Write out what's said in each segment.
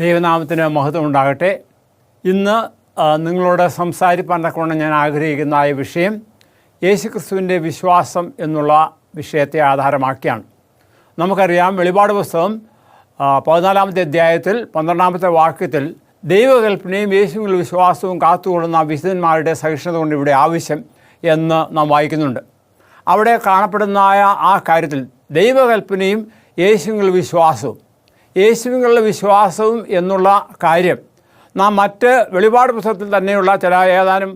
ദൈവനാമത്തിന് മഹത്വം ഉണ്ടാകട്ടെ. ഇന്ന് നിങ്ങളോട് സംസാരിപ്പാൻ തക്കവണ്ണം ഞാൻ ആഗ്രഹിക്കുന്ന ഈ വിഷയം യേശുക്രിസ്തുവിൻ്റെ വിശ്വാസം എന്നുള്ള വിഷയത്തെ ആധാരമാക്കിയാണ്. നമുക്കറിയാം, വെളിപാട് പുസ്തകം 14-ാമത്തെ അധ്യായത്തിൽ 12-ാമത്തെ വാക്യത്തിൽ ദൈവകൽപ്പനയും യേശുവിൽ വിശ്വാസവും കാത്തുകൊള്ളുന്ന വിശുദ്ധന്മാരുടെ സഹിഷ്ണുത കൊണ്ട് ഇവിടെ ആവശ്യം എന്ന് നാം വായിക്കുന്നുണ്ട്. അവിടെ കാണപ്പെടുന്ന ആ കാര്യത്തിൽ ദൈവകൽപ്പനയും യേശുവിൽ വിശ്വാസവും എന്നുള്ള കാര്യം നാം മറ്റ് വെളിപാട് പുസ്തകത്തിൽ തന്നെയുള്ള ചില ഏതാനും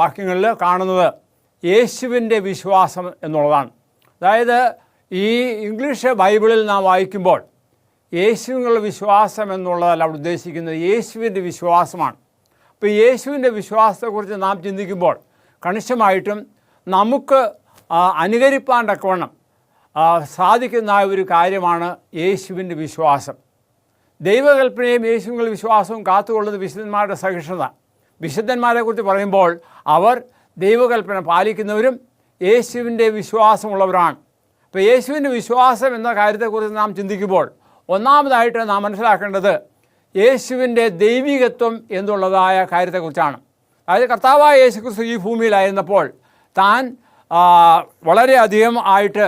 വാക്യങ്ങളിൽ കാണുന്നത് യേശുവിൻ്റെ വിശ്വാസം എന്നുള്ളതാണ്. അതായത് ഈ ഇംഗ്ലീഷ് ബൈബിളിൽ നാം വായിക്കുമ്പോൾ യേശുവിനുള്ള വിശ്വാസം എന്നുള്ളതല്ല അവിടെ ഉദ്ദേശിക്കുന്നത്, യേശുവിൻ്റെ വിശ്വാസമാണ്. അപ്പോൾ യേശുവിൻ്റെ വിശ്വാസത്തെക്കുറിച്ച് നാം ചിന്തിക്കുമ്പോൾ കണിശമായിട്ടും നമുക്ക് അനുകരിപ്പാൻ തക്കവണ്ണം സാധിക്കുന്ന ഒരു കാര്യമാണ് യേശുവിൻ്റെ വിശ്വാസം. ദൈവകൽപ്പനയും യേശുവിൻ്റെ വിശ്വാസവും കാത്തുകൊള്ളുന്ന വിശുദ്ധന്മാരുടെ സഹിഷ്ണുത. വിശുദ്ധന്മാരെക്കുറിച്ച് പറയുമ്പോൾ അവർ ദൈവകൽപ്പന പാലിക്കുന്നവരും യേശുവിൻ്റെ വിശ്വാസമുള്ളവരാണ്. അപ്പോൾ യേശുവിൻ്റെ വിശ്വാസം എന്ന കാര്യത്തെക്കുറിച്ച് നാം ചിന്തിക്കുമ്പോൾ ഒന്നാമതായിട്ട് നാം മനസ്സിലാക്കേണ്ടത് യേശുവിൻ്റെ ദൈവികത്വം എന്നുള്ളതായ കാര്യത്തെക്കുറിച്ചാണ്. അതായത് കർത്താവായ യേശുക്രിസ്തു ഈ ഭൂമിയിലായിരുന്നപ്പോൾ താൻ വളരെയധികം ആയിട്ട്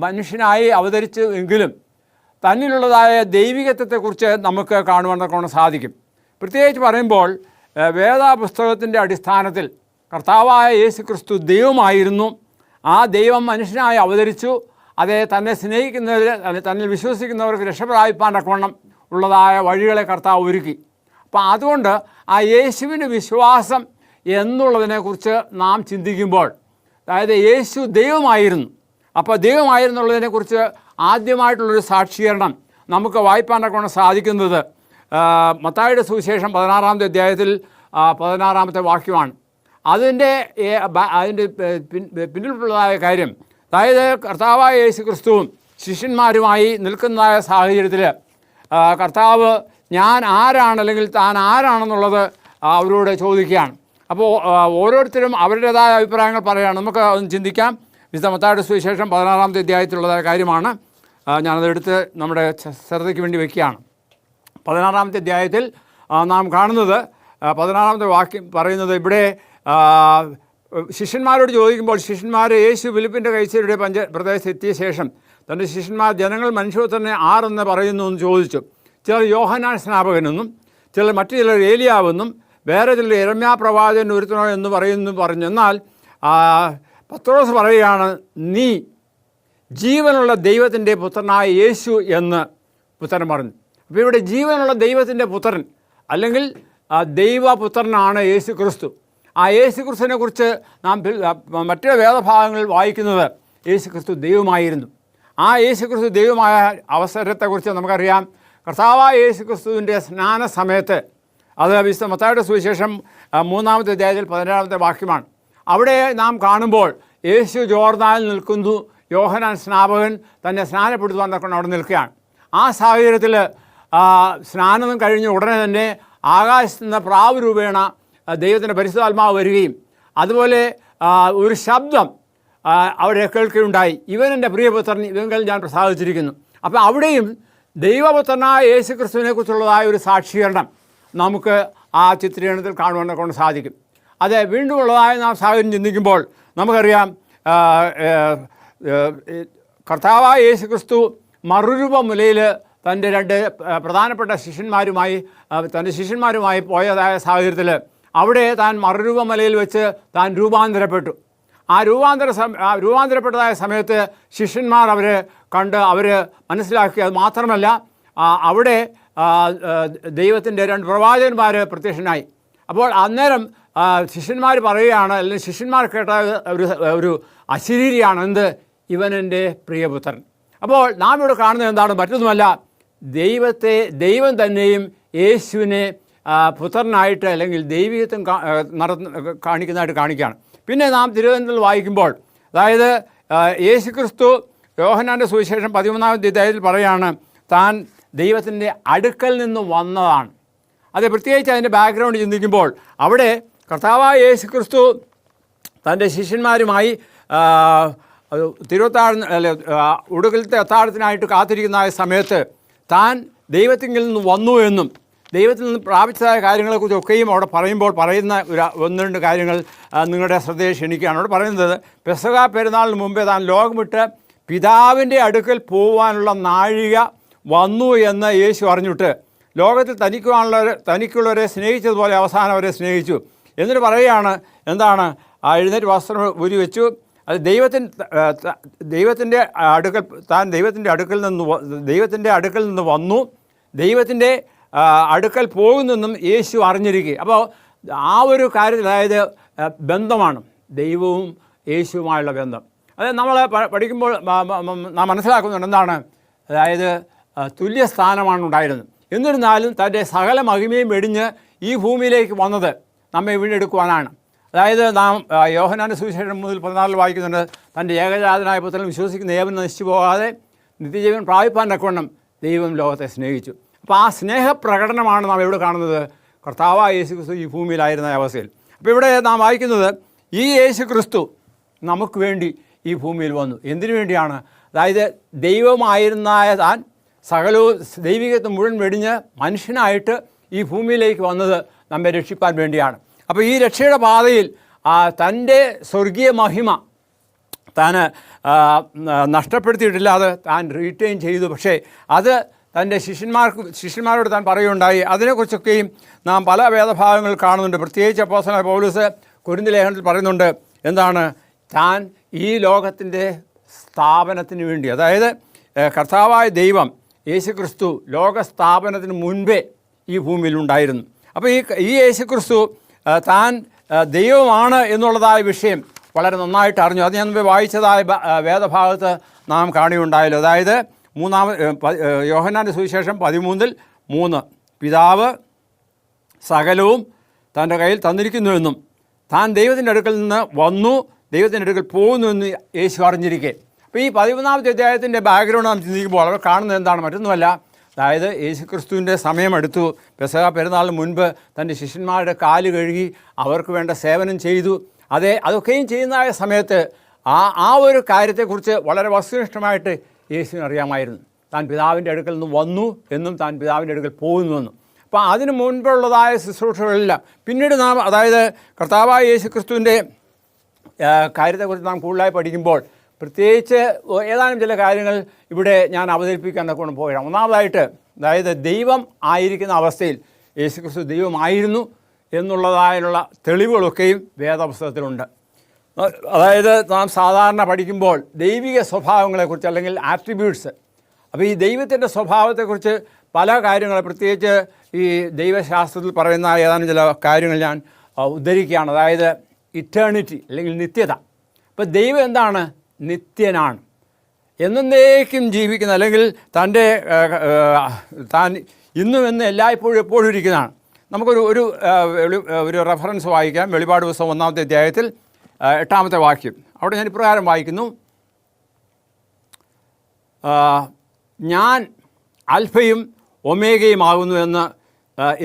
മനുഷ്യനായി അവതരിച്ചു എങ്കിലും തന്നിലുള്ളതായ ദൈവികത്വത്തെക്കുറിച്ച് നമുക്ക് കാണുവാൻ സാധിക്കും. പ്രത്യേകിച്ച് പറയുമ്പോൾ വേദപുസ്തകത്തിൻ്റെ അടിസ്ഥാനത്തിൽ കർത്താവായ യേശുക്രിസ്തു ദൈവമായിരുന്നു. ആ ദൈവം മനുഷ്യനായി അവതരിച്ചു. അതേ തന്നെ സ്നേഹിക്കുന്നവർ, തന്നിൽ വിശ്വസിക്കുന്നവർക്ക് രക്ഷപ്രാപിപ്പാൻ തക്കവണ്ണം ഉള്ളതായ വഴികളെ കർത്താവ് ഒരുക്കി. അപ്പം അതുകൊണ്ട് ആ യേശുവിൻ്റെ വിശ്വാസം എന്നുള്ളതിനെക്കുറിച്ച് നാം ചിന്തിക്കുമ്പോൾ, അതായത് യേശു ദൈവമായിരുന്നു. അപ്പോൾ ദൈവമായിരുന്നുള്ളതിനെക്കുറിച്ച് ആദ്യമായിട്ടുള്ളൊരു സാക്ഷീകരണം നമുക്ക് വായിപ്പാൻ തക്കവണ്ണം സാധിക്കുന്നത് മത്തായിയുടെ സുവിശേഷം 16-ാമത്തെ അധ്യായത്തിൽ 16-ാമത്തെ വാക്യമാണ്. അതിൻ്റെ പിന്നിലുള്ളതായ കാര്യം, അതായത് കർത്താവായ യേശു ക്രിസ്തുവും ശിഷ്യന്മാരുമായി നിൽക്കുന്നതായ സാഹചര്യത്തിൽ കർത്താവ് ഞാൻ ആരാണ്, അല്ലെങ്കിൽ താൻ ആരാണെന്നുള്ളത് അവരോട് ചോദിക്കുകയാണ്. അപ്പോൾ ഓരോരുത്തരും അവരുടേതായ അഭിപ്രായങ്ങൾ പറയുകയാണ്. നമുക്ക് അതൊന്ന് ചിന്തിക്കാം. വിശുദ്ധ മത്തായിയുടെ സുവിശേഷം 16-ാമത്തെ അധ്യായത്തിലുള്ളതായ കാര്യമാണ്. ഞാനതെടുത്ത് നമ്മുടെ ശ്രദ്ധയ്ക്ക് വേണ്ടി വയ്ക്കുകയാണ്. 16-ാമത്തെ അധ്യായത്തിൽ നാം കാണുന്നത് 16-ാമത്തെ വാക്യം പറയുന്നത്, ഇവിടെ ശിഷ്യന്മാരോട് ചോദിക്കുമ്പോൾ ശിഷ്യന്മാർ യേശു ഫിലിപ്പിൻ്റെ കൈസരുടെ പ്രദേശത്ത് എത്തിയ ശേഷം തൻ്റെ ശിഷ്യന്മാർ ജനങ്ങൾ മനുഷ്യപുത്രനെ ആരെന്ന് പറയുന്നു എന്ന് ചോദിച്ചു. ചിലർ യോഹന്നാൻ സ്നാപകനെന്നും മറ്റു ചിലർ ഏലിയാവെന്നും വേറെ ചിലർ യെരമ്യാ പ്രവാചകൻ ഒരുത്തനോ എന്ന് പറഞ്ഞു. എന്നാൽ പത്രോസ് പറയുകയാണ്, നീ ജീവനുള്ള ദൈവത്തിൻ്റെ പുത്രനായ യേശു എന്ന് ഉത്തരം പറഞ്ഞു. അപ്പോൾ ഇവിടെ ജീവനുള്ള ദൈവത്തിൻ്റെ പുത്രൻ അല്ലെങ്കിൽ ദൈവപുത്രനാണ് യേശു ക്രിസ്തു. ആ യേശു ക്രിസ്തുവിനെ കുറിച്ച് നാം മറ്റു വേദഭാഗങ്ങളിൽ വായിക്കുന്നത് യേശു ക്രിസ്തു ദൈവമായിരുന്നു. ആ യേശു ക്രിസ്തു ദൈവമായ അവസരത്തെക്കുറിച്ച് നമുക്കറിയാം. കർത്താവായ യേശു ക്രിസ്തുവിൻ്റെ സ്നാന സമയത്ത്, അത് വിശുദ്ധ മത്തായിയുടെ സുവിശേഷം 3-ാമത്തെ അധ്യായത്തിൽ 17-ാമത്തെ വാക്യമാണ്. അവിടെ നാം കാണുമ്പോൾ യേശു ജോർദാനിൽ നിൽക്കുന്നു. യോഹന്നാൻ സ്നാപകൻ തന്നെ സ്നാനപ്പെടുത്തുവാൻ തക്കൊണ്ട് അവിടെ നിൽക്കുകയാണ്. ആ സാഹചര്യത്തിൽ സ്നാനം കഴിഞ്ഞ ഉടനെ തന്നെ ആകാശത്ത് നിന്ന് പ്രാവ് രൂപേണ ദൈവത്തിൻ്റെ പരിശുദ്ധാത്മാവ് വരികയും അതുപോലെ ഒരു ശബ്ദം അവിടെ കേൾക്കുകയുണ്ടായി, ഇവൻ എൻ്റെ പ്രിയപുത്രൻ, ഇവങ്കിൽ ഞാൻ പ്രസാദിച്ചിരിക്കുന്നു. അപ്പോൾ അവിടെയും ദൈവപുത്രനായ യേശു ക്രിസ്തുവിനെ കുറിച്ചുള്ളതായ ഒരു സാക്ഷീകരണം നമുക്ക് ആ ചിത്രീകരണത്തിൽ കാണുവാൻ കൊണ്ട് സാധിക്കും. അത് വീണ്ടും ഉള്ളതായ നാം സാഹചര്യം ചിന്തിക്കുമ്പോൾ നമുക്കറിയാം, കർത്താവായ യേശു ക്രിസ്തു മറുരൂപമുലയിൽ തൻ്റെ പ്രധാനപ്പെട്ട ശിഷ്യന്മാരുമായി പോയതായ സാഹചര്യത്തിൽ അവിടെ താൻ മറുരൂപമലയിൽ വെച്ച് താൻ രൂപാന്തരപ്പെട്ടു. ആ രൂപാന്തരപ്പെട്ടതായ സമയത്ത് ശിഷ്യന്മാർ അവരെ കണ്ട് മനസ്സിലാക്കി. അത് മാത്രമല്ല, അവിടെ ദൈവത്തിൻ്റെ 2 പ്രവാചകന്മാർ പ്രത്യക്ഷനായി. അപ്പോൾ അന്നേരം ശിഷ്യന്മാർ പറയുകയാണ്, അല്ലെങ്കിൽ ശിഷ്യന്മാർ കേട്ട ഒരു അശരീരിയാണ്, എന്ത്, ഇവൻ എൻ്റെ പ്രിയപുത്രൻ. അപ്പോൾ നാം ഇവിടെ കാണുന്നത് എന്താണ്, മറ്റൊന്നുമല്ല, ദൈവം തന്നെയും യേശുവിനെ പുത്രനായിട്ട് അല്ലെങ്കിൽ ദൈവികത്വം കാണിക്കുന്നതായിട്ട് കാണിക്കുകയാണ്. പിന്നെ നാം തിരുവനന്തപുരത്തിൽ വായിക്കുമ്പോൾ, അതായത് യേശു ക്രിസ്തു യോഹന്നാൻ്റെ സുവിശേഷം 13-ാമത്തെ അധ്യായത്തിൽ പറയുകയാണ്, താൻ ദൈവത്തിൻ്റെ അടുക്കൽ നിന്ന് വന്നതാണ്. അത് പ്രത്യേകിച്ച് അതിൻ്റെ ബാക്ക്ഗ്രൗണ്ട് ചിന്തിക്കുമ്പോൾ അവിടെ കർത്താവായ യേശു ക്രിസ്തു തൻ്റെ ശിഷ്യന്മാരുമായി ഒടുവിലത്തെ അത്താഴത്തിനായിട്ട് കാത്തിരിക്കുന്ന സമയത്ത് താൻ ദൈവത്തിൽ നിന്ന് വന്നു എന്നും ദൈവത്തിൽ നിന്ന് പ്രാപിച്ചതായ കാര്യങ്ങളെക്കുറിച്ചൊക്കെയും അവിടെ പറയുന്ന ഒന്ന് രണ്ട് കാര്യങ്ങൾ നിങ്ങളുടെ ശ്രദ്ധയെ ക്ഷണിക്കുകയാണ്. അവിടെ പറയുന്നത് പെസഹ പെരുന്നാളിന് മുമ്പേ താൻ ലോകം വിട്ട് പിതാവിൻ്റെ അടുക്കൽ പോകാനുള്ള നാഴിക വന്നു എന്ന് യേശു അറിഞ്ഞിട്ട് ലോകത്തിൽ തനിക്കുള്ളവരെ സ്നേഹിച്ചതുപോലെ അവസാനം അവരെ സ്നേഹിച്ചു. എന്നിട്ട് പറയുകയാണ് എന്താണ്, എഴുന്നേറ്റ് വസ്ത്രം ഊരി വെച്ചു, അത് ദൈവത്തിൻ്റെ അടുക്കൽ നിന്ന് വന്നു, ദൈവത്തിൻ്റെ അടുക്കൽ പോകുന്നെന്നും യേശു അറിഞ്ഞിരിക്കുക. അപ്പോൾ ആ ഒരു കാര്യത്തിൽ, അതായത് ബന്ധമാണ് ദൈവവും യേശുവുമായുള്ള ബന്ധം. അത് നമ്മൾ പഠിക്കുമ്പോൾ നാം മനസ്സിലാക്കുന്നുണ്ട് എന്താണ്, അതായത് തുല്യ സ്ഥാനമാണ് ഉണ്ടായിരുന്നത്. എന്നിരുന്നാലും തൻ്റെ സകല മഹിമയും വെടിഞ്ഞ് ഈ ഭൂമിയിലേക്ക് വന്നത് നമ്മെ വീണ്ടെടുക്കുവാനാണ്. അതായത് നാം യോഹന്നാന്റെ സുവിശേഷം 3:14 വായിക്കുന്നുണ്ട്, തൻ്റെ ഏകജാതനായ പുത്രൻ വിശ്വസിക്കുന്ന ഏവനും നശിച്ചു പോകാതെ നിത്യജീവൻ പ്രാപിപ്പാൻ തക്കവണ്ണം ദൈവം ലോകത്തെ സ്നേഹിച്ചു. അപ്പോൾ ആ സ്നേഹപ്രകടനമാണ് നാം ഇവിടെ കാണുന്നത് കർത്താവായ യേശു ക്രിസ്തു ഈ ഭൂമിയിലായിരുന്ന അവസ്ഥയിൽ. അപ്പോൾ ഇവിടെ നാം വായിക്കുന്നത് ഈ യേശു ക്രിസ്തു നമുക്ക് വേണ്ടി ഈ ഭൂമിയിൽ വന്നു. എന്തിനു വേണ്ടിയാണ്? അതായത് ദൈവമായിരുന്ന താൻ സകലവും ദൈവികത്വം മുഴുവൻ വെടിഞ്ഞ് മനുഷ്യനായിട്ട് ഈ ഭൂമിയിലേക്ക് വന്നത് നമ്മെ രക്ഷിപ്പാൻ വേണ്ടിയാണ്. അപ്പോൾ ഈ രക്ഷയുടെ പാതയിൽ തൻ്റെ സ്വർഗീയ മഹിമ താൻ നഷ്ടപ്പെടുത്തിയിട്ടില്ല, അത് താൻ റീറ്റെയിൻ ചെയ്തു. പക്ഷേ അത് തൻ്റെ ശിഷ്യന്മാരോട് താൻ പറയുകയുണ്ടായി. അതിനെക്കുറിച്ചൊക്കെയും നാം പല വേദഭാഗങ്ങൾ കാണുന്നുണ്ട്. പ്രത്യേകിച്ച് അപ്പോസ്തലനായ പൗലോസ് കൊരിന്ത്യർ ലേഖനത്തിൽ പറയുന്നുണ്ട് എന്താണ്, താൻ ഈ ലോകത്തിൻ്റെ സ്ഥാപനത്തിന് വേണ്ടി, അതായത് കർത്താവായ ദൈവം യേശുക്രിസ്തു ലോകസ്ഥാപനത്തിന് മുൻപേ ഈ ഭൂമിയിലുണ്ടായിരുന്നു. അപ്പോൾ ഈ യേശുക്രിസ്തു താൻ ദൈവമാണ് എന്നുള്ളതായ വിഷയം വളരെ നന്നായിട്ട് അറിഞ്ഞു. അത് ഞാൻ മുമ്പേ വായിച്ചതായ വേദഭാഗത്ത് നാം കാണുകയുണ്ടായല്ലോ. അതായത് യോഹന്നാന്റെ സുവിശേഷം 13:3 പിതാവ് സകലവും തൻ്റെ കയ്യിൽ തന്നിരിക്കുന്നുവെന്നും താൻ ദൈവത്തിൻ്റെ അടുക്കൽ നിന്ന് വന്നു ദൈവത്തിൻ്റെ അടുക്കൽ പോകുന്നുവെന്ന് യേശു അറിഞ്ഞിരിക്കെ. അപ്പോൾ ഈ 13-ാമത്തെ അധ്യായത്തിൻ്റെ ബാക്ക്ഗ്രൗണ്ട് നാം ചിന്തിക്കുമ്പോൾ അവർ കാണുന്നത് എന്താണ്? മറ്റൊന്നുമല്ല, അതായത് യേശുക്രിസ്തുവിൻ്റെ സമയമെടുത്തു. പെസഹ പെരുന്നാളിന് മുൻപ് തൻ്റെ ശിഷ്യന്മാരുടെ കാല് കഴുകി അവർക്ക് വേണ്ട സേവനം ചെയ്തു. അതൊക്കെയും ചെയ്യുന്നതായ സമയത്ത് ആ ഒരു കാര്യത്തെക്കുറിച്ച് വളരെ വസ്തുനിഷ്ഠമായിട്ട് യേശുവിന് അറിയാമായിരുന്നു. താൻ പിതാവിൻ്റെ അടുക്കൽ നിന്ന് വന്നു എന്നും താൻ പിതാവിൻ്റെ അടുക്കൽ പോകുന്നുവെന്നും. അപ്പോൾ അതിന് മുൻപുള്ളതായ ശുശ്രൂഷകളെല്ലാം പിന്നീട് നാം, അതായത് കർത്താവായ യേശുക്രിസ്തുവിൻ്റെ കാര്യത്തെക്കുറിച്ച് നാം കൂടുതലായി പഠിക്കുമ്പോൾ പ്രത്യേകിച്ച് ഏതാനും ചില കാര്യങ്ങൾ ഇവിടെ ഞാൻ അവതരിപ്പിക്കാൻ കൊണ്ട് പോവുകയാണ്. ഒന്നാമതായിട്ട്, അതായത് ദൈവം ആയിരിക്കുന്ന അവസ്ഥയിൽ യേശുക്രിസ്തു ദൈവമായിരുന്നു എന്നുള്ളതായുള്ള തെളിവുകളൊക്കെയും വേദപുസ്തകത്തിലുണ്ട്. അതായത് നാം സാധാരണ പഠിക്കുമ്പോൾ ദൈവിക സ്വഭാവങ്ങളെക്കുറിച്ച് അല്ലെങ്കിൽ ആട്രിബ്യൂട്ട്സ്, അപ്പോൾ ഈ ദൈവത്തിൻ്റെ സ്വഭാവത്തെക്കുറിച്ച് പല കാര്യങ്ങൾ, പ്രത്യേകിച്ച് ഈ ദൈവശാസ്ത്രത്തിൽ പറയുന്ന ഏതാനും ചില കാര്യങ്ങൾ ഞാൻ ഉദ്ധരിക്കുകയാണ്. അതായത് ഇറ്റേണിറ്റി അല്ലെങ്കിൽ നിത്യത. അപ്പോൾ ദൈവം എന്താണ്? നിത്യനാണ്, എന്നേക്കും ജീവിക്കുന്ന, അല്ലെങ്കിൽ താൻ ഇന്നും എന്ന് എല്ലായ്പ്പോഴും എപ്പോഴും ഇരിക്കുന്നതാണ്. നമുക്കൊരു ഒരു റെഫറൻസ് വായിക്കാം. വെളിപാട് പുസ്തകം 1-ാമത്തെ അധ്യായത്തിൽ 8-ാമത്തെ വാക്യം. അവിടെ ഞാൻ ഇപ്രകാരം വായിക്കുന്നു, ഞാൻ അൽഫയും ഒമേഗയും ആകുന്നു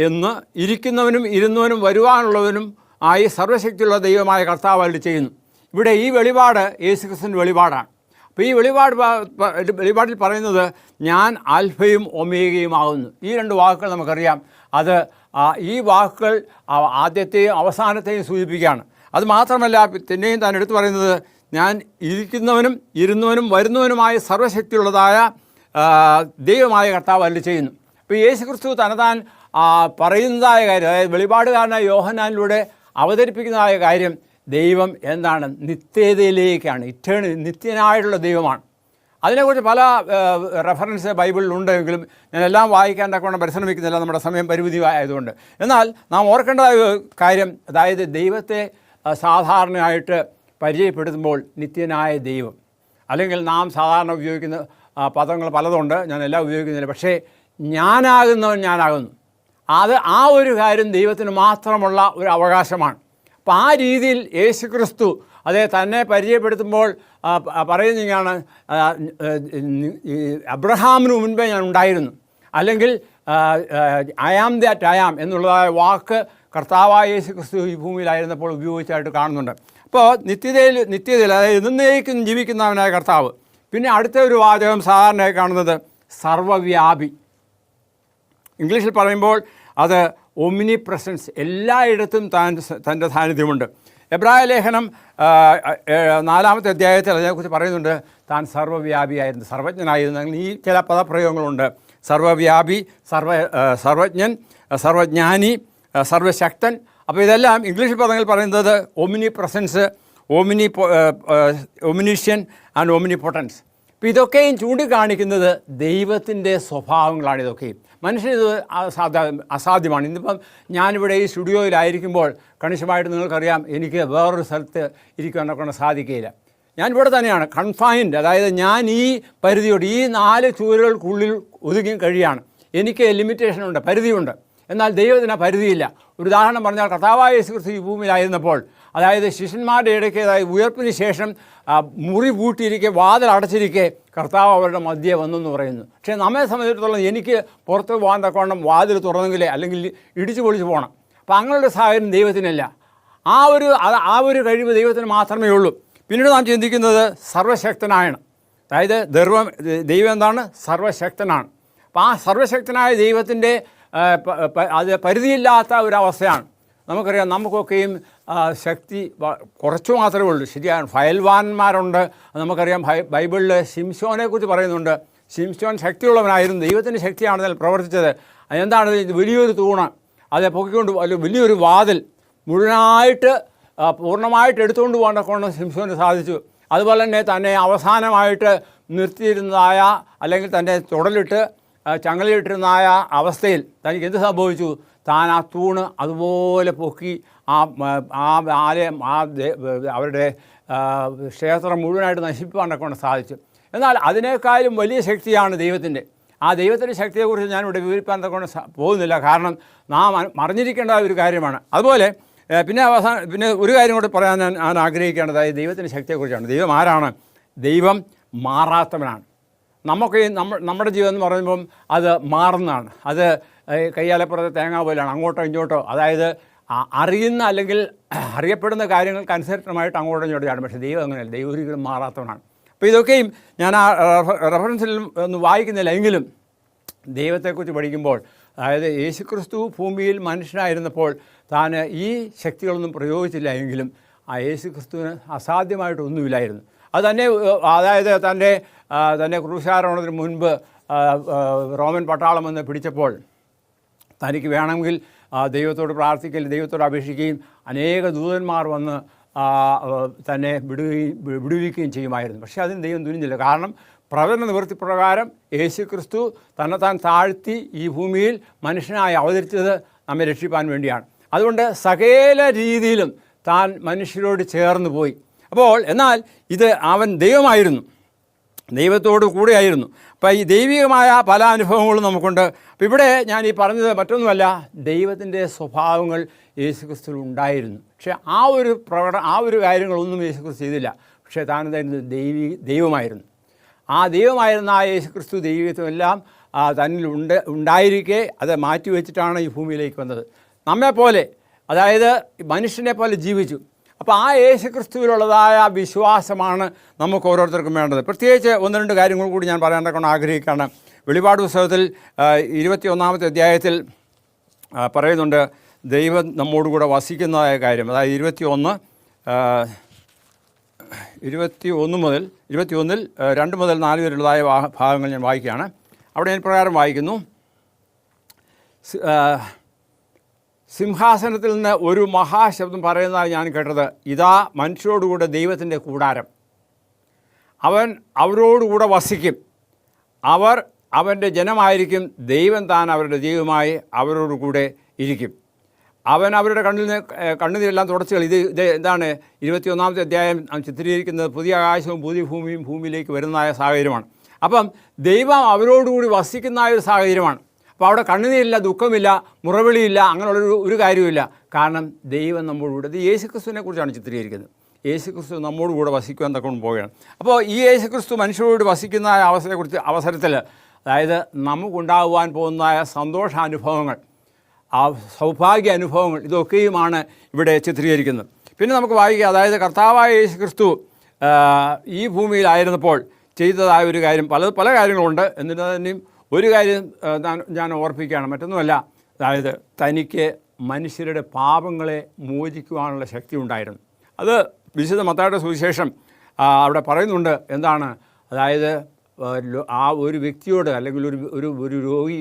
എന്ന് ഇരിക്കുന്നവനും ഇരുന്നവനും വരുവാനുള്ളവനും ആയി സർവ്വശക്തിയുള്ള ദൈവമായ കർത്താവ് അരുളി ചെയ്യുന്നു. ഇവിടെ ഈ വെളിപാട് യേശുക്രിസ്തുവിൻ്റെ വെളിപാടാണ്. അപ്പോൾ ഈ വെളിപാടിൽ പറയുന്നത് ഞാൻ ആൽഫയും ഒമേഗയും ആകുന്നു. ഈ രണ്ട് വാക്കുകൾ നമുക്കറിയാം. അത് ഈ വാക്കുകൾ ആദ്യത്തെയും അവസാനത്തെയും സൂചിപ്പിക്കുകയാണ്. അത് മാത്രമല്ല, പിന്നെയും താൻ എടുത്തു പറയുന്നത് ഞാൻ ഇരിക്കുന്നവനും ഇരുന്നവനും വരുന്നവനുമായ സർവ്വശക്തിയുള്ളതായ ദൈവമായ കർത്താവ് അരുളി ചെയ്യുന്നു. അപ്പോൾ യേശുക്രിസ്തു തന്നെത്താൻ പറയുന്നതായ കാര്യം, അതായത് വെളിപാടുകാരനായ യോഹന്നാനിലൂടെ അവതരിപ്പിക്കുന്നതായ കാര്യം, ദൈവം എന്താണ്? നിത്യതയിലേക്കാണ്, നിത്യനായിട്ടുള്ള ദൈവമാണ്. അതിനെക്കുറിച്ച് പല റെഫറൻസ് ബൈബിളിലുണ്ടെങ്കിലും ഞാനെല്ലാം വായിക്കാൻ തക്കവണ്ണം പരിശ്രമിക്കുന്നില്ല, നമ്മുടെ സമയം പരിമിതി ആയതുകൊണ്ട്. എന്നാൽ നാം ഓർക്കേണ്ടതായ കാര്യം, അതായത് ദൈവത്തെ സാധാരണയായിട്ട് പരിചയപ്പെടുത്തുമ്പോൾ നിത്യനായ ദൈവം, അല്ലെങ്കിൽ നാം സാധാരണ ഉപയോഗിക്കുന്ന പദങ്ങൾ പലതുണ്ട്, ഞാൻ എല്ലാം ഉപയോഗിക്കുന്നില്ല. പക്ഷേ ഞാനാകുന്നു. ആ ഒരു കാര്യം ദൈവത്തിന് മാത്രമുള്ള ഒരു അവകാശമാണ്. അപ്പോൾ ആ രീതിയിൽ യേശുക്രിസ്തു തന്നെ പരിചയപ്പെടുത്തുമ്പോൾ പറയുന്നതാണ്, അബ്രഹാമിന് മുൻപേ ഞാൻ ഉണ്ടായിരുന്നു, അല്ലെങ്കിൽ I am that I am എന്നുള്ളതായ വാക്ക് കർത്താവായ യേശുക്രിസ്തു ഈ ഭൂമിയിലായിരുന്നപ്പോൾ ഉപയോഗിച്ചായിട്ട് കാണുന്നുണ്ട്. അപ്പോൾ നിത്യതയിൽ അതായത് എന്നേക്കും ജീവിക്കുന്നവനായ കർത്താവ്. പിന്നെ അടുത്ത ഒരു വാചകം സാധാരണയായി കാണുന്നത് സർവ്വവ്യാപി. ഇംഗ്ലീഷിൽ പറയുമ്പോൾ അത് ഒമിനി പ്രസൻസ്, എല്ലായിടത്തും തൻ്റെ സാന്നിധ്യമുണ്ട്. എബ്രായ ലേഖനം 4-ാമത്തെ അധ്യായത്തിൽ അതിനെക്കുറിച്ച് പറയുന്നുണ്ട്, താൻ സർവ്വവ്യാപിയായിരുന്നു, സർവജ്ഞനായിരുന്നു. അങ്ങനെ ഈ ചില പദപ്രയോഗങ്ങളുണ്ട്. സർവ്വവ്യാപി, സർവജ്ഞൻ, സർവജ്ഞാനി, സർവശക്തൻ. അപ്പോൾ ഇതെല്ലാം ഇംഗ്ലീഷ് പദങ്ങൾ പറയുന്നത് ഒമിനി പ്രസൻസ്, ഒമിനിഷ്യൻ ആൻഡ് ഒമിനി പൊട്ടൻസ്. അപ്പോൾ ഇതൊക്കെയും ചൂണ്ടിക്കാണിക്കുന്നത് ദൈവത്തിൻ്റെ സ്വഭാവങ്ങളാണ്. ഇതൊക്കെയും മനുഷ്യനിത് അസാധ്യമാണ്. ഇന്നിപ്പം ഞാനിവിടെ ഈ സ്റ്റുഡിയോയിലായിരിക്കുമ്പോൾ കണിശമായിട്ട് നിങ്ങൾക്കറിയാം, എനിക്ക് വേറൊരു സ്ഥലത്ത് ഇരിക്കാനൊക്കെ കൊണ്ട് സാധിക്കുകയില്ല. ഞാനിവിടെ തന്നെയാണ് കൺഫൈൻഡ്, അതായത് ഞാൻ ഈ പരിധിയോട്, ഈ 4 ചുവരുകൾക്കുള്ളിൽ ഒതുങ്ങി കഴിയാണ്. എനിക്ക് ലിമിറ്റേഷനുണ്ട്, പരിധിയുണ്ട്. എന്നാൽ ദൈവത്തിന് പരിധിയില്ല. ഒരു ഉദാഹരണം പറഞ്ഞാൽ, കർത്താവായ യേശുക്രിസ്തു ഈ ഭൂമിയിലായിരുന്നപ്പോൾ, അതായത് ശിഷ്യന്മാരുടെ ഇടയ്ക്ക്, അതായത് ഉയർപ്പിന് ശേഷം മുറി പൂട്ടിയിരിക്കെ, വാതിൽ അടച്ചിരിക്കെ കർത്താവ് അവരുടെ മധ്യേ വന്നെന്ന് പറയുന്നു. പക്ഷേ നമ്മെ സംബന്ധിച്ചിടത്തോളം എനിക്ക് പുറത്ത് പോകാൻ തക്കവണ്ണം വാതിൽ തുറന്നെങ്കിലേ, അല്ലെങ്കിൽ ഇടിച്ചു പൊളിച്ച് പോകണം. അപ്പോൾ അങ്ങനെയുള്ള സാഹചര്യം ദൈവത്തിനില്ല. ആ ഒരു കഴിവ് ദൈവത്തിന് മാത്രമേ ഉള്ളൂ. പിന്നീട് നാം ചിന്തിക്കുന്നത് സർവശക്തനായാണ്. അതായത് ദൈവം എന്താണ്? സർവശക്തനാണ്. അപ്പോൾ ആ സർവശക്തനായ ദൈവത്തിൻ്റെ അത് പരിധിയില്ലാത്ത ഒരവസ്ഥയാണ്. നമുക്കറിയാം, നമുക്കൊക്കെയും ശക്തി കുറച്ചു മാത്രമേ ഉള്ളൂ. ശരിയാണ്, ഫയൽവാന്മാരുണ്ട്. നമുക്കറിയാം, ബൈബിളിൽ ശിംശോനെക്കുറിച്ച് പറയുന്നുണ്ട്. ശിംശോൻ ശക്തിയുള്ളവനായിരുന്നു, ദൈവത്തിൻ്റെ ശക്തിയാണെന്നതിൽ പ്രവർത്തിച്ചത്. എന്താണ്? വലിയൊരു തൂണ്, അത് പൊക്കിക്കൊണ്ട് വലിയൊരു വാതിൽ പൂർണ്ണമായിട്ട് എടുത്തുകൊണ്ട് പോകേണ്ടക്കൊണ്ട് ശിംശോന് സാധിച്ചു. അതുപോലെ തന്നെ അവസാനമായിട്ട് നിർത്തിയിരുന്നതായ, അല്ലെങ്കിൽ തന്നെ തുടലിട്ട് ചങ്ങലയിട്ടിരുന്നതായ അവസ്ഥയിൽ തനിക്ക് എന്ത് സംഭവിച്ചു? താൻ ആ തൂണ് അതുപോലെ പൊക്കി അവരുടെ ക്ഷേത്രം മുഴുവനായിട്ട് നശിപ്പിക്കാനൊക്കെ കൊണ്ട് സാധിച്ചു. എന്നാൽ അതിനേക്കാളും വലിയ ശക്തിയാണ് ദൈവത്തിൻ്റെ. ആ ദൈവത്തിൻ്റെ ശക്തിയെക്കുറിച്ച് ഞാനിവിടെ വിവരിക്കാൻ കൊണ്ട് പോകുന്നില്ല, കാരണം നാം അറിഞ്ഞിരിക്കേണ്ട ഒരു കാര്യമാണ്. അതുപോലെ പിന്നെ ഒരു കാര്യം കൂടെ പറയാൻ ഞാൻ ആഗ്രഹിക്കേണ്ടതായി ദൈവത്തിൻ്റെ ശക്തിയെക്കുറിച്ചാണ്. ദൈവം ആരാണ്? ദൈവം മാറാത്തവനാണ്. നമ്മുടെ ജീവിതം എന്ന് പറയുമ്പം അത് മാറുന്നതാണ്. അത് കയ്യാലപ്പുറത്തെ തേങ്ങ പോലെയാണ്, അങ്ങോട്ടോ ഇങ്ങോട്ടോ. അതായത് അറിയുന്ന അല്ലെങ്കിൽ അറിയപ്പെടുന്ന കാര്യങ്ങൾക്കനുസരിതമായിട്ട് അങ്ങോട്ടോ ഇങ്ങോട്ടോ ചാടും. പക്ഷേ ദൈവം അങ്ങനെയല്ല, ദൈവം ഒരിക്കലും മാറാത്തവനാണ്. അപ്പോൾ ഇതൊക്കെയും ഞാൻ ആ റെഫറൻസിൽ ഒന്നും വായിക്കുന്നില്ല, എങ്കിലും ദൈവത്തെക്കുറിച്ച് പഠിക്കുമ്പോൾ, അതായത് യേശുക്രിസ്തു ഭൂമിയിൽ മനുഷ്യനായിരുന്നപ്പോൾ താൻ ഈ ശക്തികളൊന്നും പ്രയോഗിച്ചില്ല എങ്കിലും ആ യേശുക്രിസ്തുവിന് അസാധ്യമായിട്ടൊന്നുമില്ലായിരുന്നു. അത് തന്നെ, അതായത് തന്നെ ക്രൂശാരോഹണത്തിന് മുൻപ് റോമൻ പട്ടാളം വന്ന് പിടിച്ചപ്പോൾ തനിക്ക് വേണമെങ്കിൽ ദൈവത്തോട് പ്രാർത്ഥിക്കുകയും ദൈവത്തോട് അപേക്ഷിക്കുകയും അനേക ദൂതന്മാർ വന്ന് തന്നെ വിടുവിക്കുകയും ചെയ്യുമായിരുന്നു. പക്ഷേ അതിന് ദൈവം തുനിഞ്ഞില്ല. കാരണം പ്രവചന നിവൃത്തി പ്രകാരം യേശുക്രിസ്തു തന്നെത്താൻ താഴ്ത്തി ഈ ഭൂമിയിൽ മനുഷ്യനായി അവതരിച്ചത് നമ്മെ രക്ഷിപ്പാൻ വേണ്ടിയാണ്. അതുകൊണ്ട് സകല രീതിയിലും താൻ മനുഷ്യരോട് ചേർന്ന് പോയി. അപ്പോൾ എന്നാൽ ഇത് അവൻ ദൈവമായിരുന്നു, ദൈവത്തോട് കൂടെയായിരുന്നു. അപ്പോൾ ഈ ദൈവികമായ പല അനുഭവങ്ങളും നമുക്കുണ്ട്. അപ്പോൾ ഇവിടെ ഞാൻ ഈ പറഞ്ഞത് മറ്റൊന്നുമല്ല, ദൈവത്തിൻ്റെ സ്വഭാവങ്ങൾ യേശുക്രിസ്തുവിൽ ഉണ്ടായിരുന്നു. പക്ഷേ ആ ഒരു കാര്യങ്ങളൊന്നും യേശുക്രിസ്തു ചെയ്തില്ല. പക്ഷേ താൻ എന്തായിരുന്നു? ദൈവമായിരുന്നു. ആ ദൈവമായിരുന്ന ആ യേശുക്രിസ്തു ദൈവത്വമെല്ലാം തന്നിൽ ഉണ്ടായിരിക്കെ അത് മാറ്റിവെച്ചിട്ടാണ് ഈ ഭൂമിയിലേക്ക് വന്നത്. നമ്മെപ്പോലെ, അതായത് മനുഷ്യനെ പോലെ ജീവിച്ചു. അപ്പോൾ ആ യേശുക്രിസ്തുവിലുള്ളതായ വിശ്വാസമാണ് നമുക്ക് ഓരോരുത്തർക്കും വേണ്ടത്. പ്രത്യേകിച്ച് 1-2 കാര്യങ്ങൾ കൂടി ഞാൻ പറയാനൊക്കെ ആഗ്രഹിക്കുകയാണ്. വെളിപാട് പുസ്തകത്തിൽ 21-ാമത്തെ അധ്യായത്തിൽ പറയുന്നുണ്ട് ദൈവം നമ്മോടുകൂടെ വസിക്കുന്നതായ കാര്യം. അതായത് 21 മുതൽ 21-ൽ 2 മുതൽ 4 വരെയുള്ളതായ ഭാഗങ്ങൾ ഞാൻ വായിക്കുകയാണ്. അവിടെ ഞാൻ പ്രകാരം വായിക്കുന്നു: സിംഹാസനത്തിൽ നിന്ന് ഒരു മഹാശബ്ദം പറയുന്നതായി ഞാൻ കേട്ടത്, ഇതാ മനുഷ്യരോടുകൂടെ ദൈവത്തിൻ്റെ കൂടാരം, അവൻ അവരോടുകൂടെ വസിക്കും, അവർ അവൻ്റെ ജനമായിരിക്കും, ദൈവം താൻ അവരുടെ ദൈവമായി അവരോടുകൂടെ ഇരിക്കും, അവൻ അവരുടെ കണ്ണുനീരെല്ലാം തുടച്ചുകൾ. ഇത് എന്താണ്? 21-ാമത്തെ അധ്യായം ചിത്രീകരിക്കുന്നത് പുതിയ ആകാശവും പുതിയ ഭൂമിയും ഭൂമിയിലേക്ക് വരുന്നതായ സാഹചര്യമാണ്. അപ്പം ദൈവം അവരോടുകൂടി വസിക്കുന്ന ഒരു സാഹചര്യമാണ്. അപ്പോൾ അവിടെ കണ്ണുനീരില്ല, ദുഃഖമില്ല, മുറവിളിയില്ല, അങ്ങനെയുള്ളൊരു കാര്യമില്ല. കാരണം ദൈവം നമ്മോടുകൂടെ, ഇത് യേശുക്രിസ്തുവിനെ കുറിച്ചാണ് ചിത്രീകരിക്കുന്നത്. യേശുക്രിസ്തു നമ്മോടുകൂടെ വസിക്കുവാൻ തക്കൊണ്ട് പോവുകയാണ്. അപ്പോൾ ഈ യേശുക്രിസ്തു മനുഷ്യരോട് വസിക്കുന്ന അവസരത്തിൽ, അതായത് നമുക്കുണ്ടാകുവാൻ പോകുന്നതായ സന്തോഷാനുഭവങ്ങൾ, ആ സൗഭാഗ്യ അനുഭവങ്ങൾ, ഇതൊക്കെയുമാണ് ഇവിടെ ചിത്രീകരിക്കുന്നത്. പിന്നെ നമുക്ക് വായിക്കുക, അതായത് കർത്താവായ യേശു ക്രിസ്തു ഈ ഭൂമിയിലായിരുന്നപ്പോൾ ചെയ്തതായ ഒരു കാര്യം, പല കാര്യങ്ങളുണ്ട്. എന്നിട്ട് തന്നെയും ഒരു കാര്യം ഞാൻ ഓർപ്പിക്കുകയാണ്, മറ്റൊന്നുമല്ല, അതായത് തനിക്ക് മനുഷ്യരുടെ പാപങ്ങളെ മോചിക്കുവാനുള്ള ശക്തി ഉണ്ടായിരുന്നു. അത് വിശുദ്ധ മത്തായിയുടെ സുവിശേഷം അവിടെ പറയുന്നുണ്ട്. എന്താണ്? അതായത് ആ ഒരു വ്യക്തിയോട്, അല്ലെങ്കിൽ ഒരു രോഗി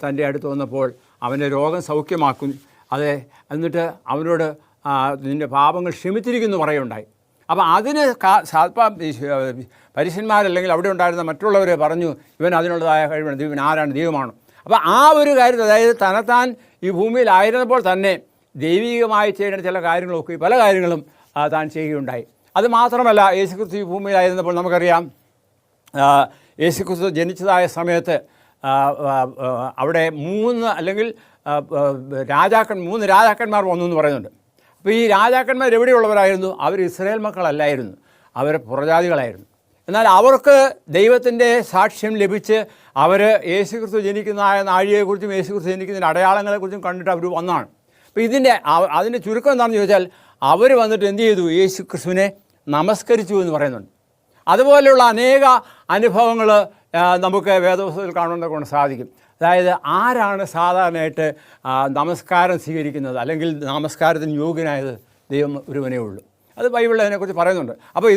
തൻ്റെ അടുത്ത് വന്നപ്പോൾ അവൻ്റെ രോഗം സൗഖ്യമാക്കും. അതെ, എന്നിട്ട് അവനോട് നിൻ്റെ പാപങ്ങൾ ക്ഷമിച്ചിരിക്കുന്നു പറയുണ്ടായി. അപ്പോൾ അതിന് പരീശന്മാരല്ലെങ്കിൽ അവിടെ ഉണ്ടായിരുന്ന മറ്റുള്ളവർ പറഞ്ഞു, ഇവൻ അതിനുള്ളതായ കഴിവാണ്, ഇവൻ ആരാണ്, ദൈവമാണ്. അപ്പോൾ ആ ഒരു കാര്യത്തിൽ, അതായത് തന്നെത്താൻ ഈ ഭൂമിയിലായിരുന്നപ്പോൾ തന്നെ ദൈവികമായി ചെയ്യേണ്ട ചില കാര്യങ്ങളൊക്കെ, പല കാര്യങ്ങളും താൻ ചെയ്യുകയുണ്ടായി. അത് മാത്രമല്ല, യേശുക്രിസ്തു ഈ ഭൂമിയിലായിരുന്നപ്പോൾ നമുക്കറിയാം, യേശുക്രിസ്തു ജനിച്ചതായ സമയത്ത് അവിടെ 3 രാജാക്കന്മാർ വന്നു എന്ന് പറയുന്നുണ്ട്. അപ്പോൾ ഈ രാജാക്കന്മാർ എവിടെയുള്ളവരായിരുന്നു? അവർ ഇസ്രായേൽ മക്കളല്ലായിരുന്നു, അവർ പുറജാതികളായിരുന്നു. എന്നാൽ അവർക്ക് ദൈവത്തിൻ്റെ സാക്ഷ്യം ലഭിച്ച് അവർ യേശുക്രിസ്തു ജനിക്കുന്ന നാഴികയെക്കുറിച്ചും യേശുക്രിസ്തു ജനിക്കുന്നതിൻ്റെ അടയാളങ്ങളെക്കുറിച്ചും കണ്ടിട്ട് അവർ വന്നതാണ്. അപ്പോൾ അതിൻ്റെ ചുരുക്കം എന്താണെന്ന് ചോദിച്ചാൽ, അവർ വന്നിട്ട് എന്ത് ചെയ്തു? യേശുക്രിസ്തുവിനെ നമസ്കരിച്ചു എന്ന് പറയുന്നുണ്ട്. അതുപോലെയുള്ള അനേക അനുഭവങ്ങൾ നമുക്ക് വേദപുസ്തകത്തിൽ കാണുന്നതൊക്കെ സാധിക്കും. അതായത് ആരാണ് സാധാരണയായിട്ട് നമസ്കാരം സ്വീകരിക്കുന്നത്, അല്ലെങ്കിൽ നമസ്കാരത്തിന് യോഗ്യനായത്? ദൈവം ഒരുവനേ ഉള്ളൂ. അത് ബൈബിളിൽ അതിനെക്കുറിച്ച് പറയുന്നുണ്ട്. അപ്പോൾ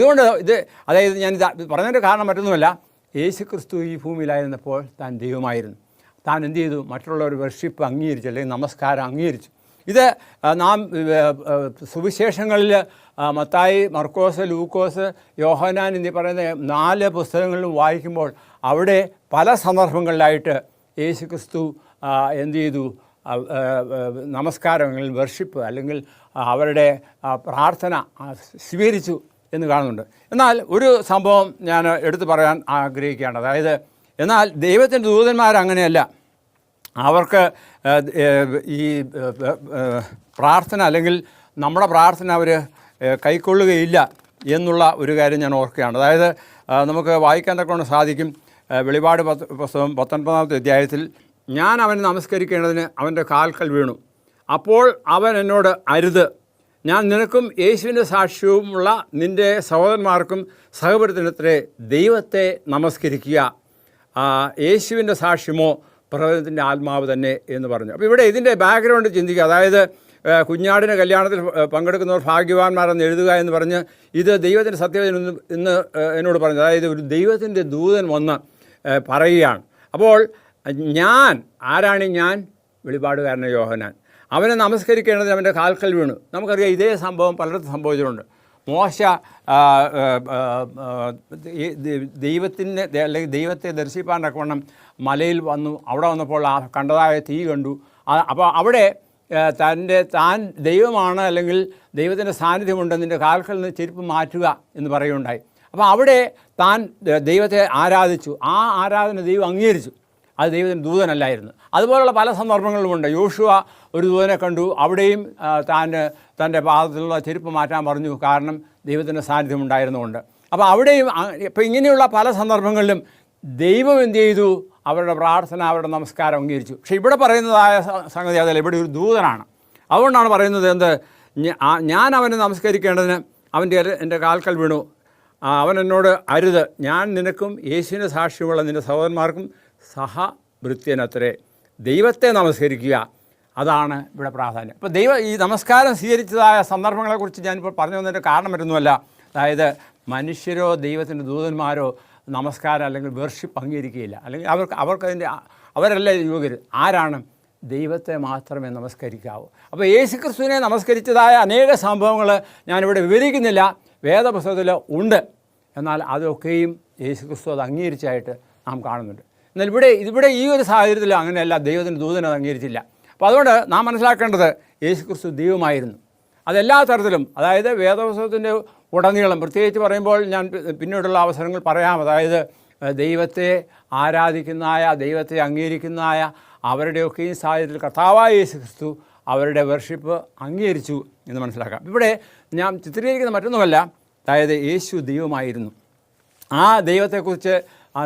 അതായത് ഞാൻ പറഞ്ഞതിൻ്റെ കാരണം മറ്റൊന്നുമല്ല, യേശുക്രിസ്തു ഈ ഭൂമിയിലായിരുന്നപ്പോൾ താൻ ദൈവമായിരുന്നു. താൻ എന്ത് ചെയ്തു? മറ്റുള്ളവർ വർഷിപ്പ് അംഗീകരിച്ചു, അല്ലെങ്കിൽ നമസ്കാരം അംഗീകരിച്ചു. ഇത് നാം സുവിശേഷങ്ങളിൽ മത്തായി, മർക്കോസ്, ലൂക്കോസ്, യോഹന്നാൻ എന്നീ പറയുന്ന 4 പുസ്തകങ്ങളിലും വായിക്കുമ്പോൾ അവിടെ പല സന്ദർഭങ്ങളിലായിട്ട് യേശുക്രിസ്തു എന്ത് ചെയ്തു? നമസ്കാരം, അല്ലെങ്കിൽ വർഷിപ്പ്, അല്ലെങ്കിൽ അവരുടെ പ്രാർത്ഥന സ്വീകരിച്ചു എന്ന് കാണുന്നുണ്ട്. എന്നാൽ ഒരു സംഭവം ഞാൻ എടുത്തു പറയാൻ ആഗ്രഹിക്കുകയാണ്. അതായത് എന്നാൽ ദൈവത്തിൻ്റെ ദൂതന്മാരങ്ങനെയല്ല. അവർക്ക് ഈ പ്രാർത്ഥന, അല്ലെങ്കിൽ നമ്മുടെ പ്രാർത്ഥന അവർ കൈക്കൊള്ളുകയില്ല എന്നുള്ള ഒരു കാര്യം ഞാൻ ഓർക്കുകയാണ്. അതായത് നമുക്ക് വായിക്കാൻ തക്കൊണ്ട് സാധിക്കും. വെളിപാട് പുസ്തകം 19-ാമത്തെ അധ്യായത്തിൽ, ഞാൻ അവനെ നമസ്കരിക്കേണ്ടതിന് അവൻ്റെ കാൽക്കൽ വീണു. അപ്പോൾ അവൻ എന്നോട്, അരുത്, ഞാൻ നിനക്കും യേശുവിൻ്റെ സാക്ഷ്യവുമുള്ള നിൻ്റെ സഹോദരന്മാർക്കും സഹപരിതനത്തിലെ ദൈവത്തെ നമസ്കരിക്കുക. യേശുവിൻ്റെ സാക്ഷ്യമോ പ്രവചനത്തിൻ്റെ ആത്മാവ് തന്നെ എന്ന് പറഞ്ഞു. അപ്പോൾ ഇവിടെ ഇതിൻ്റെ ബാക്ക്ഗ്രൗണ്ട് ചിന്തിക്കുക. അതായത് കുഞ്ഞാടിൻ്റെ കല്യാണത്തിൽ പങ്കെടുക്കുന്നവർ ഭാഗ്യവാന്മാരെന്ന് എഴുതുക എന്ന് പറഞ്ഞ്, ഇത് ദൈവത്തിൻ്റെ സത്യവചനം എന്ന് എന്നോട് പറഞ്ഞു. അതായത് ഒരു ദൈവത്തിൻ്റെ ദൂതൻ വന്ന് പറയുകയാണ്. അപ്പോൾ ആരാണ് ഞാൻ? വെളിപാടുകാരനായ യോഹന്നാൻ. അവനെ നമസ്കരിക്കേണ്ടതിന് അവൻ്റെ കാൽക്കൽ വീണു. നമുക്കറിയാം ഇതേ സംഭവം പലയിടത്തും സംഭവിച്ചിട്ടുണ്ട്. മോശ ദൈവത്തിൻ്റെ, അല്ലെങ്കിൽ ദൈവത്തെ ദർശിപ്പാൻ തക്കവണ്ണം മലയിൽ വന്നു. അവിടെ വന്നപ്പോൾ കണ്ടതായ തീ കണ്ടു. അപ്പോൾ അവിടെ താൻ ദൈവമാണ്, അല്ലെങ്കിൽ ദൈവത്തിൻ്റെ സാന്നിധ്യമുണ്ട്, നിൻ്റെ കാൽക്കൽ നിന്ന് ചെരുപ്പ് മാറ്റുക എന്ന് പറയുകയുണ്ടായി. അപ്പോൾ അവിടെ താൻ ദൈവത്തെ ആരാധിച്ചു. ആ ആരാധന ദൈവം അംഗീകരിച്ചു. അത് ദൈവത്തിൻ്റെ ദൂതനല്ലായിരുന്നു. അതുപോലുള്ള പല സന്ദർഭങ്ങളുമുണ്ട്. യോശുവ ഒരു ദൂതനെ കണ്ടു. അവിടെയും തൻ്റെ പാദത്തിലുള്ള ചെരുപ്പ് മാറ്റാൻ പറഞ്ഞു, കാരണം ദൈവത്തിൻ്റെ സാന്നിധ്യം ഉണ്ടായിരുന്നുകൊണ്ട്. അപ്പോൾ അവിടെയും ഇപ്പോൾ ഇങ്ങനെയുള്ള പല സന്ദർഭങ്ങളിലും ദൈവം എന്ത് ചെയ്തു? അവരുടെ പ്രാർത്ഥന, അവരുടെ നമസ്കാരം അംഗീകരിച്ചു. പക്ഷേ ഇവിടെ പറയുന്നതായ സംഗതി അതല്ല. ഇവിടെ ഒരു ദൂതനാണ്. അതുകൊണ്ടാണ് പറയുന്നത്, ഞാൻ അവനെ നമസ്കരിക്കേണ്ടതിന് എൻ്റെ കാൽക്കൽ വീണു. അവൻ എന്നോട്, അരുത്, ഞാൻ നിനക്കും യേശുവിൻ്റെ സാക്ഷ്യമുള്ള നിൻ്റെ സഹോദരന്മാർക്കും സഹഭൃത്യനത്രേ. ദൈവത്തെ നമസ്കരിക്കുക, അതാണ് ഇവിടെ പ്രാധാന്യം. അപ്പോൾ ഈ നമസ്കാരം സ്വീകരിച്ചതായ സന്ദർഭങ്ങളെക്കുറിച്ച് ഞാനിപ്പോൾ പറഞ്ഞു വന്നതിൻ്റെ കാരണം മറ്റൊന്നുമല്ല. അതായത് മനുഷ്യരോ ദൈവത്തിൻ്റെ ദൂതന്മാരോ നമസ്കാരം, അല്ലെങ്കിൽ വർഷിപ്പ് അംഗീകരിക്കുകയില്ല, അല്ലെങ്കിൽ അവരല്ല യോഗ്യർ. ആരാണ്? ദൈവത്തെ മാത്രമേ നമസ്കരിക്കാവൂ. അപ്പോൾ യേശുക്രിസ്തുവിനെ നമസ്കരിച്ചതായ അനേക സംഭവങ്ങൾ ഞാനിവിടെ വിവരിക്കുന്നില്ല, വേദപുസ്തകത്തിൽ ഉണ്ട്. എന്നാൽ അതൊക്കെയും യേശുക്രിസ്തു അത് അംഗീകരിച്ചായിട്ട് നാം കാണുന്നുണ്ട്. എന്നാൽ ഇവിടെ ഈ ഒരു സാഹചര്യത്തിൽ അങ്ങനെയല്ല, ദൈവത്തിൻ്റെ ദൂതനെ അത് അംഗീകരിച്ചില്ല. അപ്പോൾ അതുകൊണ്ട് നാം മനസ്സിലാക്കേണ്ടത്, യേശുക്രിസ്തു ദൈവമായിരുന്നു. അതെല്ലാ തരത്തിലും, അതായത് വേദപുസ്തകത്തിൻ്റെ ഉടനീളം, പ്രത്യേകിച്ച് പറയുമ്പോൾ ഞാൻ പിന്നീടുള്ള അവസരങ്ങൾ പറയാം. അതായത് ദൈവത്തെ ആരാധിക്കുന്നതായ, ദൈവത്തെ അംഗീകരിക്കുന്നതായ അവരുടെയൊക്കെയും സാഹചര്യത്തിൽ കർത്താവായ യേശുക്രിസ്തു അവരുടെ വർഷിപ്പ് അംഗീകരിച്ചു എന്ന് മനസ്സിലാക്കാം. ഇവിടെ ഞാൻ ചിത്രീകരിക്കുന്ന മറ്റൊന്നുമല്ല, അതായത് യേശു ദൈവമായിരുന്നു. ആ ദൈവത്തെക്കുറിച്ച്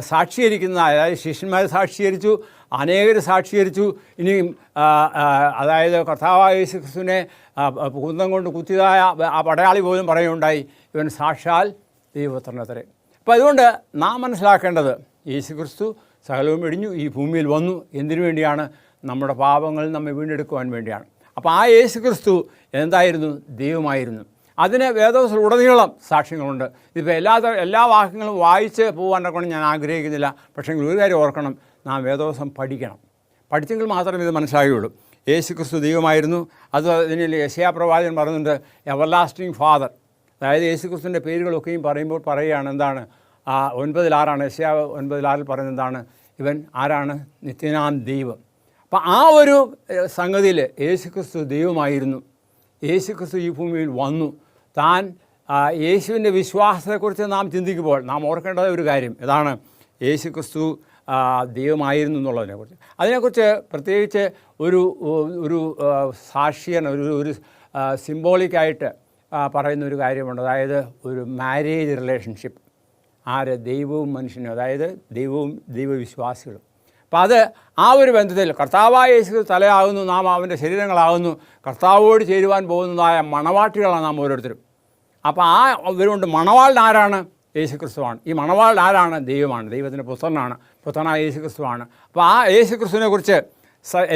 സാക്ഷീകരിക്കുന്ന, അതായത് ശിഷ്യന്മാർ സാക്ഷീകരിച്ചു, അനേകർ സാക്ഷീകരിച്ചു. ഇനിയും അതായത് കർത്താവായ യേശു ക്രിസ്തുവിനെ കുന്തം കൊണ്ട് കുത്തിയതായ ആ പടയാളി പോലും പറയുകയുണ്ടായി, ഇവൻ സാക്ഷാൽ ദൈവപുത്രനത്രേ. അപ്പോൾ അതുകൊണ്ട് നാം മനസ്സിലാക്കേണ്ടത്, യേശു ക്രിസ്തു സകലവും ഇടിഞ്ഞു ഈ ഭൂമിയിൽ വന്നു. എന്തിനു വേണ്ടിയാണ്? നമ്മുടെ പാപങ്ങൾ നമ്മെ വീണ്ടെടുക്കുവാൻ വേണ്ടിയാണ്. അപ്പോൾ ആ യേശു ക്രിസ്തു എന്തായിരുന്നു? ദൈവമായിരുന്നു. അതിന് വേദപുസ്തകത്തിൽ ഉടനീളം സാക്ഷ്യങ്ങളുണ്ട്. ഇതിപ്പോൾ എല്ലാ വാക്യങ്ങളും വായിച്ച് പോകാനൊക്കെ ഞാൻ ആഗ്രഹിക്കുന്നില്ല. പക്ഷേ ഒരു കാര്യം ഓർക്കണം, നാം വേദപുസ്തകം പഠിക്കണം. പഠിച്ചെങ്കിൽ മാത്രമേ ഇത് മനസ്സിലാകുകയുള്ളൂ. യേശു ക്രിസ്തു ദൈവമായിരുന്നു. അത് ഇതിൽ യെശയ്യാ പ്രവാചകൻ പറയുന്നുണ്ട്, എവർലാസ്റ്റിംഗ് ഫാദർ. അതായത് യേശു ക്രിസ്തുവിൻ്റെ പേരുകളൊക്കെയും പറയുമ്പോൾ പറയുകയാണ് എന്താണ്? 9:6 യെശയ്യാ 9:6 പറയുന്നത് എന്താണ്? ഇവൻ ആരാണ്? നിത്യനാം ദൈവം. അപ്പം ആ ഒരു സംഗതിയിൽ യേശു ക്രിസ്തു ദൈവമായിരുന്നു. യേശു ക്രിസ്തു ഈ ഭൂമിയിൽ വന്നു. താൻ യേശുവിൻ്റെ വിശ്വാസത്തെക്കുറിച്ച് നാം ചിന്തിക്കുമ്പോൾ നാം ഓർക്കേണ്ടത് ഒരു കാര്യം ഇതാണ്, യേശു ക്രിസ്തു ദൈവമായിരുന്നു എന്നുള്ളതിനെക്കുറിച്ച്. അതിനെക്കുറിച്ച് പ്രത്യേകിച്ച് ഒരു സാക്ഷ്യൻ ഒരു സിംബോളിക്കായിട്ട് പറയുന്ന ഒരു കാര്യമുണ്ട്. അതായത് ഒരു മാരേജ് റിലേഷൻഷിപ്പ്. ദൈവവും മനുഷ്യനും, അതായത് ദൈവവും ദൈവവിശ്വാസികളും. അപ്പം അത് ആ ഒരു ബന്ധത്തിൽ കർത്താവായ യേശു തലയാകുന്നു, നാം അവൻ്റെ ശരീരങ്ങളാകുന്നു. കർത്താവോട് ചേരുവാൻ പോകുന്നതായ മണവാട്ടികളാണ് നാം ഓരോരുത്തരും. അപ്പോൾ ഇവരുകൊണ്ട് മണവാളൻ ആരാണ്? യേശു ക്രിസ്തുവാണ്. ഈ മണവാളൻ ആരാണ്? ദൈവമാണ്. ദൈവത്തിൻ്റെ പുത്രനാണ്. പുത്രനായ യേശു ക്രിസ്തുവാണ്. അപ്പോൾ ആ യേശു ക്രിസ്തുവിനെക്കുറിച്ച്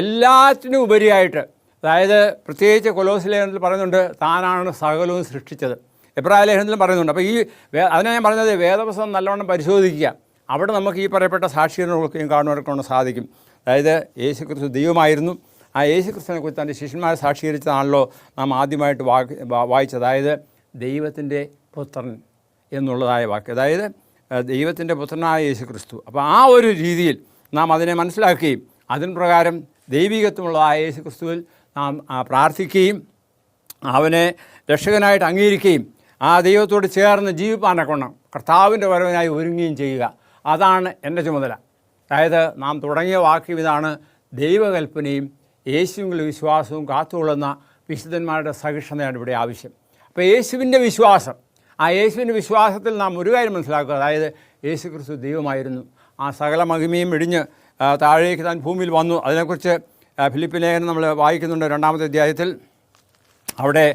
എല്ലാറ്റിനും ഉപരിയായിട്ട്, അതായത് പ്രത്യേകിച്ച് കൊലോസ്യ ലേഖനത്തിൽ പറയുന്നുണ്ട്, താനാണ് സകലവും സൃഷ്ടിച്ചത്. എബ്രായ ലേഖനത്തിലും പറയുന്നുണ്ട്. അപ്പോൾ അതിനെ ഞാൻ പറഞ്ഞത്, വേദപുസ്തകം നല്ലവണ്ണം പരിശോധിക്കുക. അവിടെ നമുക്ക് ഈ പറയപ്പെട്ട സാക്ഷ്യങ്ങളൊക്കെയും കാണുവാനൊക്കെ സാധിക്കും. അതായത് യേശു ക്രിസ്തു ദൈവമായിരുന്നു. ആ യേശു ക്രിസ്തുവിനെക്കുറിച്ച് തൻ്റെ ശിഷ്യന്മാരെ സാക്ഷീകരിച്ചതാണല്ലോ നാം ആദ്യമായിട്ട് വായിച്ചത്. അതായത് ദൈവത്തിൻ്റെ പുത്രൻ എന്നുള്ളതായ വാക്ക്, അതായത് ദൈവത്തിൻ്റെ പുത്രനായ യേശു ക്രിസ്തു. അപ്പോൾ ആ ഒരു രീതിയിൽ നാം അതിനെ മനസ്സിലാക്കുകയും അതിന് പ്രകാരം ദൈവികത്വമുള്ളതായ യേശു ക്രിസ്തുവിൽ നാം പ്രാർത്ഥിക്കുകയും അവനെ രക്ഷകനായിട്ട് അംഗീകരിക്കുകയും ആ ദൈവത്തോട് ചേർന്ന് ജീവിപ്പാനൊക്കെ കർത്താവിൻ്റെ വരവിനായി ഒരുങ്ങുകയും ചെയ്യുക. അതാണ് എൻ്റെ ചുമതല. അതായത് നാം തുടങ്ങിയ വാക്യം ഇതാണ്, ദൈവകൽപ്പനയും യേശുവിൻ്റെ വിശ്വാസവും കാത്തുകൊള്ളുന്ന വിശുദ്ധന്മാരുടെ സഹിഷ്ണുതയാണ് ഇവിടെ ആവശ്യം. അപ്പോൾ യേശുവിൻ്റെ വിശ്വാസം, ആ യേശുവിൻ്റെ വിശ്വാസത്തിൽ നാം ഒരു കാര്യം മനസ്സിലാക്കുക, അതായത് യേശു ക്രിസ്തു ദൈവമായിരുന്നു. ആ സകല മഹിമയും ഇടിഞ്ഞ് താഴേക്ക് താൻ ഭൂമിയിൽ വന്നു. അതിനെക്കുറിച്ച് ഫിലിപ്പി ലേഖനം നമ്മൾ വായിക്കുന്നുണ്ട് 2-ാമത്തെ അധ്യായത്തിൽ. അവിടെ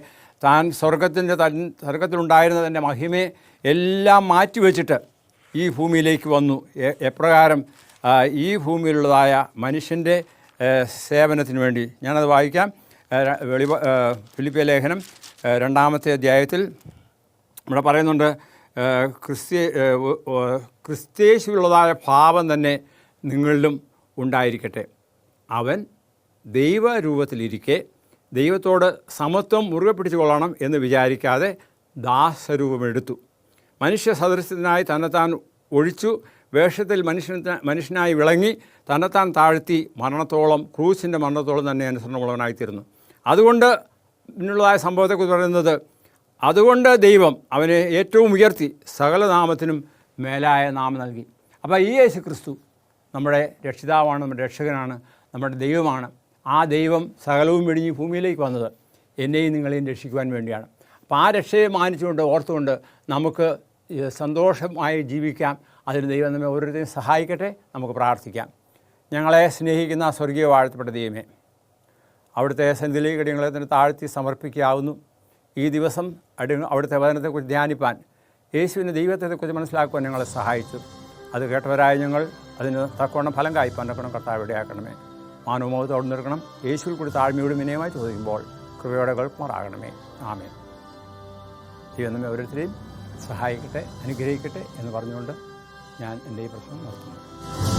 താൻ സ്വർഗത്തിലുണ്ടായിരുന്ന തൻ്റെ മഹിമയെ എല്ലാം മാറ്റിവെച്ചിട്ട് ഈ ഭൂമിയിലേക്ക് വന്നു. എപ്രകാരം? ഈ ഭൂമിയിലുള്ളതായ മനുഷ്യൻ്റെ സേവനത്തിന് വേണ്ടി. ഞാനത് വായിക്കാം. ഫിലിപ്പി ലേഖനം 2-ാമത്തെ അധ്യായത്തിൽ ഇവിടെ പറയുന്നുണ്ട്, ക്രിസ്തേശുവിലുള്ളതായ ഭാവം തന്നെ നിങ്ങളിലും ഉണ്ടായിരിക്കട്ടെ. അവൻ ദൈവരൂപത്തിലിരിക്കെ ദൈവത്തോട് സമത്വം മുറുകെ പിടിച്ചു കൊള്ളണം എന്ന് വിചാരിക്കാതെ ദാസരൂപമെടുത്തു. മനുഷ്യ സദൃശ്യത്തിനായി തന്നെത്താൻ ഒഴിച്ചു. വേഷത്തിൽ മനുഷ്യനായി വിളങ്ങി തന്നെത്താൻ താഴ്ത്തി ക്രൂശിൻ്റെ മരണത്തോളം തന്നെ അനുസരണമുള്ളവനായിത്തീരുന്നു. അതുകൊണ്ട് പിന്നുള്ളതായ സംഭവത്തെക്കുറിച്ച് പറയുന്നത്, അതുകൊണ്ട് ദൈവം അവനെ ഏറ്റവും ഉയർത്തി സകല നാമത്തിനും മേലായ നാമം നൽകി. അപ്പോൾ ഈ യേശു ക്രിസ്തു നമ്മുടെ രക്ഷിതാവാണ്, നമ്മുടെ രക്ഷകനാണ്, നമ്മുടെ ദൈവമാണ്. ആ ദൈവം സകലവും വെടിഞ്ഞ് ഭൂമിയിലേക്ക് വന്നത് എന്നെയും നിങ്ങളെയും രക്ഷിക്കുവാൻ വേണ്ടിയാണ്. അപ്പോൾ ആ രക്ഷയെ മാനിച്ചുകൊണ്ട് ഓർത്തുകൊണ്ട് നമുക്ക് സന്തോഷമായി ജീവിക്കാം. അതിന് ദൈവം നമ്മെ ഓരോരുത്തരെയും സഹായിക്കട്ടെ. നമുക്ക് പ്രാർത്ഥിക്കാം. ഞങ്ങളെ സ്നേഹിക്കുന്ന സ്വർഗീയ വാഴ്ത്തപ്പെട്ട ദൈവമേ, അവിടുത്തെ സന്നിധിയിലേക്ക് അടിയങ്ങളെ തന്നെ താഴ്ത്തി സമർപ്പിക്കാവുന്നു. ഈ ദിവസം അവിടുത്തെ വചനത്തെക്കുറിച്ച് ധ്യാനിപ്പാൻ, യേശുവിൻ്റെ ദൈവത്തെക്കുറിച്ച് മനസ്സിലാക്കുവാൻ ഞങ്ങളെ സഹായിച്ചു. അത് കേട്ടവരായ ഞങ്ങൾ അതിന് തക്കവണ്ണം ഫലം കായ്പാൻ തക്കണം. കർത്താവ് ഇടയാക്കണമേ. മാനവമോഹത്തോടെ നിൽക്കണം. യേശുവിൽ കൂടി താഴ്മയോടും വിനയമായി ചോദിക്കുമ്പോൾ കൃപയോടെ കേൾക്കുമാറാകണമേ. ആമേൻ. ദൈവം നമ്മെ ഓരോരുത്തരെയും സഹായിക്കട്ടെ, അനുഗ്രഹിക്കട്ടെ എന്ന് പറഞ്ഞുകൊണ്ട് ഞാൻ എൻ്റെ ഈ പ്രശ്നം നിർത്തുന്നു.